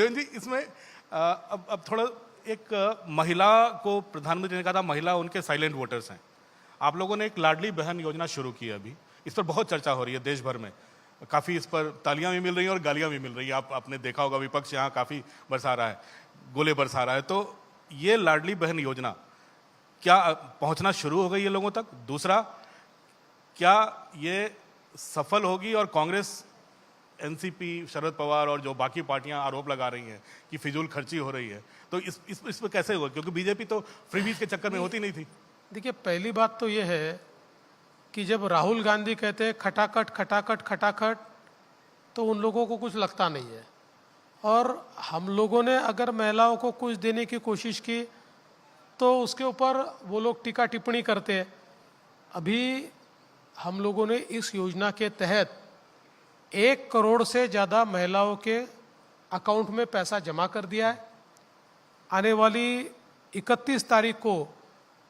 देवेंद्र जी, इसमें अब थोड़ा एक महिला को प्रधानमंत्री ने कहा था महिला उनके साइलेंट वोटर्स हैं। आप लोगों ने एक लाडली बहन योजना शुरू की है अभी, इस पर बहुत चर्चा हो रही है देश भर में, काफ़ी इस पर तालियां भी मिल रही हैं और गालियां भी मिल रही हैं। आपने देखा होगा विपक्ष यहाँ काफ़ी बरसा रहा है, गोले बरसा रहा है। तो ये लाडली बहन योजना क्या पहुंचना शुरू हो गई है लोगों तक? दूसरा, क्या ये सफल होगी और कांग्रेस, एनसीपी, शरद पवार और जो बाकी पार्टियां आरोप लगा रही हैं कि फिजूल खर्ची हो रही है, तो इस पर कैसे होगा? क्योंकि बीजेपी तो फ्रीबीज के चक्कर में होती नहीं थी। देखिए, पहली बात तो ये है कि जब राहुल गांधी कहते हैं खटाखट खटाखट खटाखट, तो उन लोगों को कुछ लगता नहीं है। और हम लोगों ने अगर महिलाओं को कुछ देने की कोशिश की तो उसके ऊपर वो लोग टीका टिप्पणी करते हैं। अभी हम लोगों ने इस योजना के तहत 1 करोड़ से ज़्यादा महिलाओं के अकाउंट में पैसा जमा कर दिया है। आने वाली 31 तारीख को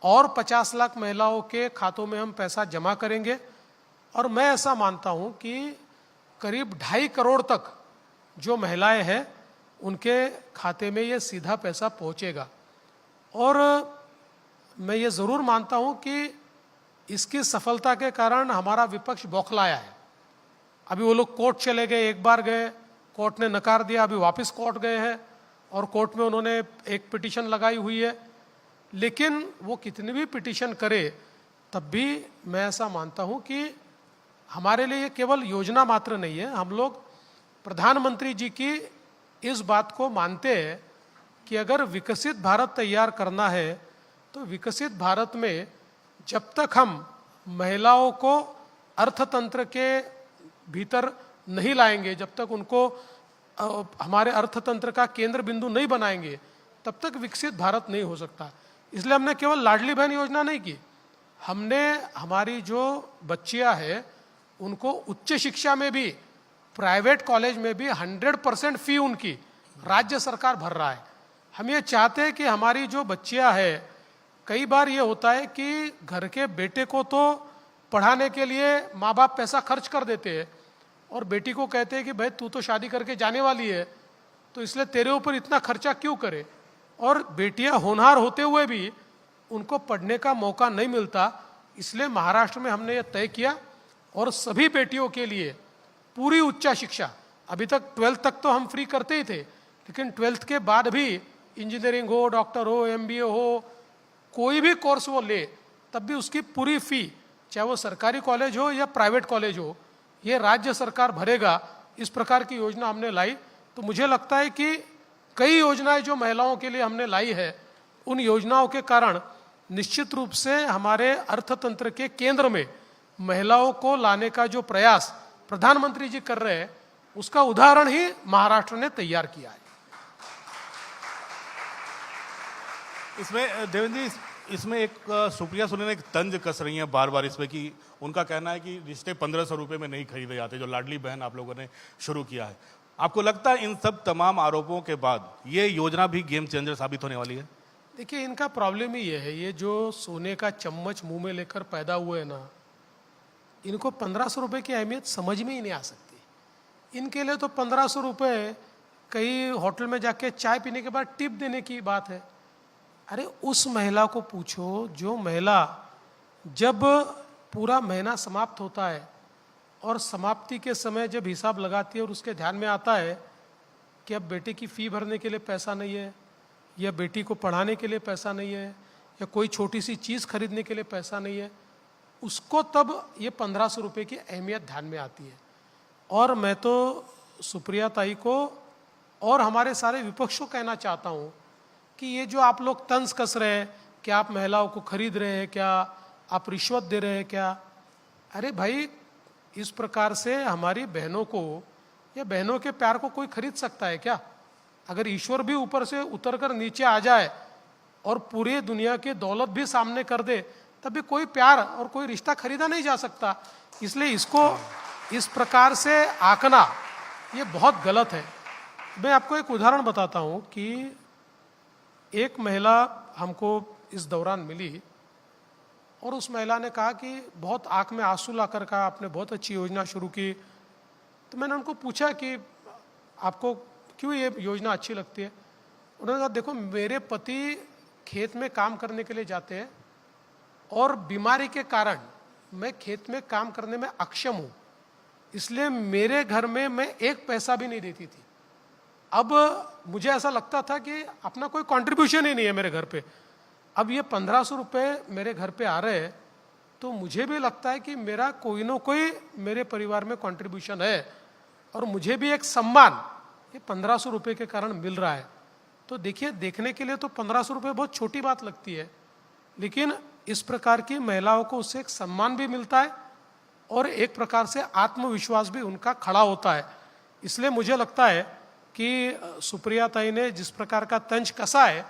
और 50 लाख महिलाओं के खातों में हम पैसा जमा करेंगे। और मैं ऐसा मानता हूं कि करीब 2.5 करोड़ तक जो महिलाएं हैं उनके खाते में ये सीधा पैसा पहुंचेगा। और मैं ये ज़रूर मानता हूं कि इसकी सफलता के कारण हमारा विपक्ष बौखलाया है। अभी वो लोग कोर्ट चले गए, एक बार गए, कोर्ट ने नकार दिया, अभी वापस कोर्ट गए हैं और कोर्ट में उन्होंने एक पिटीशन लगाई हुई है। लेकिन वो कितनी भी पिटीशन करे तब भी मैं ऐसा मानता हूं कि हमारे लिए केवल योजना मात्र नहीं है। हम लोग प्रधानमंत्री जी की इस बात को मानते हैं कि अगर विकसित भारत तैयार करना है तो विकसित भारत में जब तक हम महिलाओं को अर्थतंत्र के भीतर नहीं लाएंगे, जब तक उनको हमारे अर्थतंत्र का केंद्र बिंदु नहीं बनाएंगे, तब तक विकसित भारत नहीं हो सकता। इसलिए हमने केवल लाडली बहन योजना नहीं की, हमने हमारी जो बच्चियां हैं उनको उच्च शिक्षा में भी, प्राइवेट कॉलेज में भी 100% फी उनकी राज्य सरकार भर रहा है। हम ये चाहते हैं कि हमारी जो बच्चियां हैं, कई बार ये होता है कि घर के बेटे को तो पढ़ाने के लिए माँ बाप पैसा खर्च कर देते हैं और बेटी को कहते हैं कि भाई तू तो शादी करके जाने वाली है, तो इसलिए तेरे ऊपर इतना खर्चा क्यों करे। और बेटियां होनहार होते हुए भी उनको पढ़ने का मौका नहीं मिलता। इसलिए महाराष्ट्र में हमने ये तय किया और सभी बेटियों के लिए पूरी उच्च शिक्षा, अभी तक 12th तक तो हम फ्री करते ही थे, लेकिन 12th के बाद भी इंजीनियरिंग हो, डॉक्टर हो, MBA हो, कोई भी कोर्स वो ले तब भी उसकी पूरी फी, चाहे वो सरकारी कॉलेज हो या प्राइवेट कॉलेज हो, ये राज्य सरकार भरेगा। इस प्रकार की योजना हमने लाई। तो मुझे लगता है कि कई योजनाएं जो महिलाओं के लिए हमने लाई है, उन योजनाओं के कारण निश्चित रूप से हमारे अर्थतंत्र के केंद्र में महिलाओं को लाने का जो प्रयास प्रधानमंत्री जी कर रहे हैं, उसका उदाहरण ही महाराष्ट्र ने तैयार किया है। इसमें देवेंद्र जी, इसमें एक सुप्रिया सुले ने एक तंज कस रही हैं बार बार इसमें कि उनका कहना है कि रिश्ते 1500 रुपये में नहीं खरीदे जाते, जो लाडली बहन आप लोगों ने शुरू किया है। आपको लगता है इन सब तमाम आरोपों के बाद ये योजना भी गेम चेंजर साबित होने वाली है? देखिए, इनका प्रॉब्लम ही ये है, ये जो सोने का चम्मच मुंह में लेकर पैदा हुए हैं ना, इनको 1500 रुपये की अहमियत समझ में ही नहीं आ सकती। इनके लिए तो 1500 रुपये कई होटल में जाके चाय पीने के बाद टिप देने की बात है। अरे उस महिला को पूछो जो महिला जब पूरा महीना समाप्त होता है और समाप्ति के समय जब हिसाब लगाती है और उसके ध्यान में आता है कि अब बेटे की फ़ी भरने के लिए पैसा नहीं है, या बेटी को पढ़ाने के लिए पैसा नहीं है, या कोई छोटी सी चीज़ खरीदने के लिए पैसा नहीं है, उसको तब ये 1500 रुपये की अहमियत ध्यान में आती है। और मैं तो सुप्रिया ताई को और हमारे सारे विपक्ष को कहना चाहता हूँ कि ये जो आप लोग तंज कस रहे हैं कि आप महिलाओं को खरीद रहे हैं क्या, आप रिश्वत दे रहे हैं क्या, अरे भाई इस प्रकार से हमारी बहनों को या बहनों के प्यार को कोई खरीद सकता है क्या? अगर ईश्वर भी ऊपर से उतर कर नीचे आ जाए और पूरी दुनिया की दौलत भी सामने कर दे, तब भी कोई प्यार और कोई रिश्ता खरीदा नहीं जा सकता। इसलिए इसको इस प्रकार से आंकना ये बहुत गलत है। मैं आपको एक उदाहरण बताता हूँ कि एक महिला हमको इस दौरान मिली और उस महिला ने कहा कि बहुत आंख में आंसू लाकर कहा आपने बहुत अच्छी योजना शुरू की। तो मैंने उनको पूछा कि आपको क्यों ये योजना अच्छी लगती है? उन्होंने कहा देखो मेरे पति खेत में काम करने के लिए जाते हैं और बीमारी के कारण मैं खेत में काम करने में अक्षम हूं, इसलिए मेरे घर में मैं एक पैसा भी नहीं देती थी। अब मुझे ऐसा लगता था कि अपना कोई कंट्रीब्यूशन ही नहीं है मेरे घर पे। अब ये 1500 रुपये मेरे घर पे आ रहे हैं तो मुझे भी लगता है कि मेरा कोई ना कोई मेरे परिवार में कंट्रीब्यूशन है और मुझे भी एक सम्मान ये 1500 रुपये के कारण मिल रहा है। तो देखिए, देखने के लिए तो 1500 रुपये बहुत छोटी बात लगती है, लेकिन इस प्रकार की महिलाओं को उससे एक सम्मान भी मिलता है और एक प्रकार से आत्मविश्वास भी उनका खड़ा होता है। इसलिए मुझे लगता है कि सुप्रिया ताई ने जिस प्रकार का तंज कसा है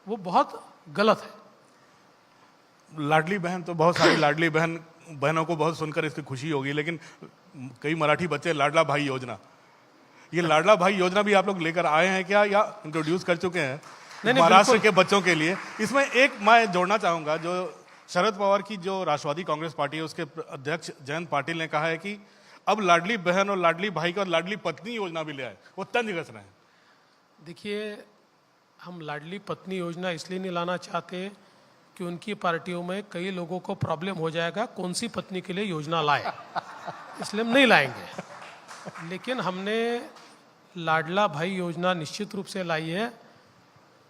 वो बहुत गलत है। लाडली बहन तो बहुत सारी लाडली बहनों को बहुत सुनकर इसकी खुशी होगी, लेकिन कई मराठी बच्चे लाडला भाई योजना, ये लाडला भाई योजना भी आप लोग लेकर आए हैं क्या या इंट्रोड्यूस कर चुके हैं महाराष्ट्र के बच्चों के लिए? इसमें एक मैं जोड़ना चाहूंगा, जो शरद पवार की जो राष्ट्रवादी कांग्रेस पार्टी है उसके अध्यक्ष जयंत पाटिल ने कहा है कि अब लाडली बहन और लाडली भाई का और लाडली पत्नी योजना भी ले आए, वो तंज कस रहे हैं। देखिए, हम लाडली पत्नी योजना इसलिए नहीं लाना चाहते कि उनकी पार्टियों में कई लोगों को प्रॉब्लम हो जाएगा कौन सी पत्नी के लिए योजना लाए, इसलिए हम नहीं लाएंगे। लेकिन हमने लाडला भाई योजना निश्चित रूप से लाई है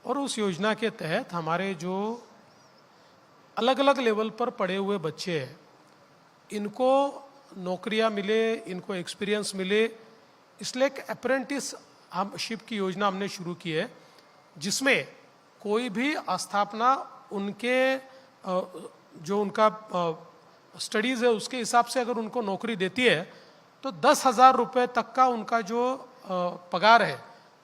और उस योजना के तहत हमारे जो अलग अलग लेवल पर पढ़े हुए बच्चे हैं इनको नौकरियां मिले, इनको एक्सपीरियंस मिले, इसलिए एक अप्रेंटिसशिप की योजना हमने शुरू की है जिसमें कोई भी आस्थापना उनके जो उनका स्टडीज़ है उसके हिसाब से अगर उनको नौकरी देती है तो 10,000 रुपये तक का उनका जो पगार है,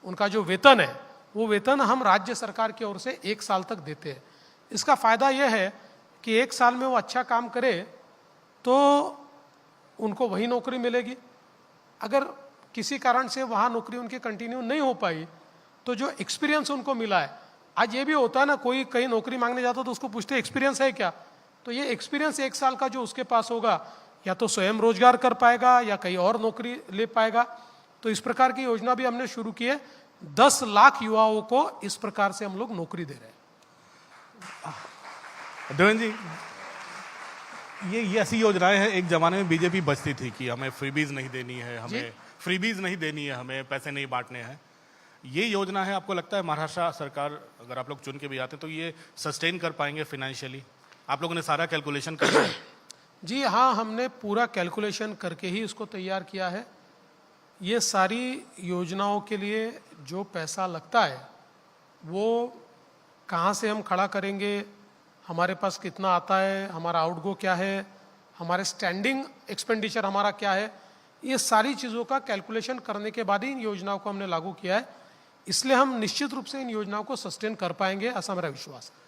उनका जो वेतन है, वो वेतन हम राज्य सरकार की ओर से 1 साल तक देते हैं। इसका फ़ायदा यह है कि 1 साल में वो अच्छा काम करे तो उनको वही नौकरी मिलेगी। अगर किसी कारण से वहाँ नौकरी उनकी कंटिन्यू नहीं हो पाई तो जो एक्सपीरियंस उनको मिला है, आज ये भी होता है ना, कोई कहीं नौकरी मांगने जाता तो उसको पूछते एक्सपीरियंस है क्या, तो ये एक्सपीरियंस 1 साल का जो उसके पास होगा या तो स्वयं रोजगार कर पाएगा या कहीं और नौकरी ले पाएगा। तो इस प्रकार की योजना भी हमने शुरू की है। 10 लाख युवाओं को इस प्रकार से हम लोग नौकरी दे रहे हैं। देवेंद्र जी, ये ऐसी योजनाएं हैं, एक जमाने में बीजेपी बचती थी कि हमें फ्रीबीज नहीं देनी है, हमें फ्रीबीज नहीं देनी है, हमें पैसे नहीं बांटने हैं। ये योजना है, आपको लगता है महाराष्ट्र सरकार अगर आप लोग चुन के भी आते तो ये सस्टेन कर पाएंगे फाइनेंशियली? आप लोगों ने सारा कैलकुलेशन कर लिया? जी हाँ, हमने पूरा कैलकुलेशन करके ही इसको तैयार किया है। ये सारी योजनाओं के लिए जो पैसा लगता है वो कहाँ से हम खड़ा करेंगे, हमारे पास कितना आता है, हमारा आउटगो क्या है, हमारे स्टैंडिंग एक्सपेंडिचर हमारा क्या है, ये सारी चीज़ों का कैलकुलेशन करने के बाद ही इन योजनाओं को हमने लागू किया है। इसलिए हम निश्चित रूप से इन योजनाओं को सस्टेन कर पाएंगे, ऐसा मेरा विश्वास है।